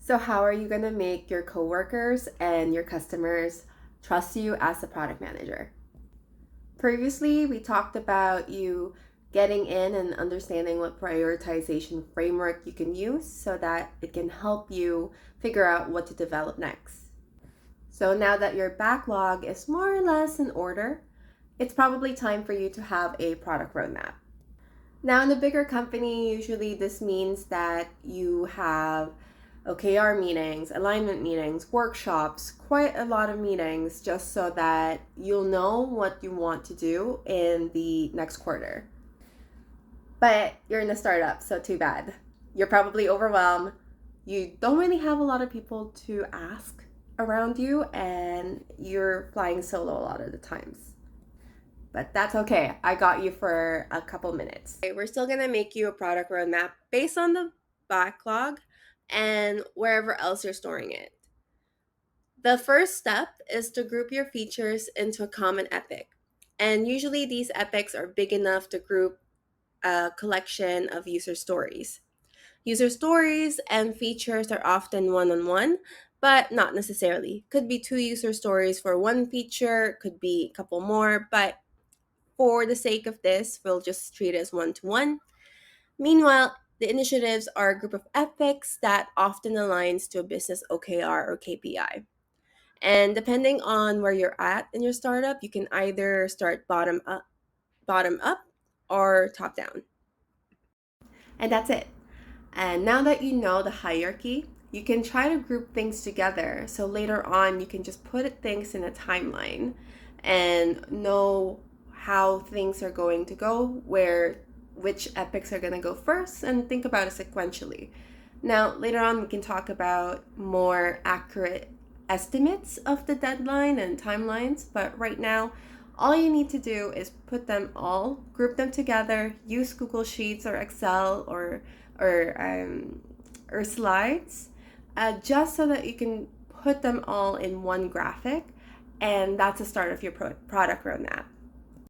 So how are you going to make your coworkers and your customers trust you as a product manager? Previously, we talked about you getting in and understanding what prioritization framework you can use so that it can help you figure out what to develop next. So now that your backlog is more or less in order, it's probably time for you to have a product roadmap. Now, in a bigger company, usually this means that you have OKR meetings, alignment meetings, workshops, quite a lot of meetings just so that you'll know what you want to do in the next quarter. But you're in a startup, so too bad. You're probably overwhelmed. You don't really have a lot of people to ask around you, and you're flying solo a lot of the times. But that's okay. I got you for a couple minutes. Okay, we're still going to make you a product roadmap based on the backlog and wherever else you're storing it. The first step is to group your features into a common epic. And usually these epics are big enough to group a collection of user stories. User stories and features are often one-on-one, but not necessarily. Could be two user stories for one feature, could be a couple more, but for the sake of this, we'll just treat it as one-to-one. Meanwhile, the initiatives are a group of epics that often aligns to a business OKR or KPI. And depending on where you're at in your startup, you can either start bottom up or top down. And that's it. And now that you know the hierarchy, you can try to group things together so later on you can just put things in a timeline and know how things are going to go, which epics are going to go first, and think about it sequentially. Now, later on, we can talk about more accurate estimates of the deadline and timelines, but right now, all you need to do is put them all, group them together, use Google Sheets or Excel or slides, just so that you can put them all in one graphic, and that's the start of your product roadmap.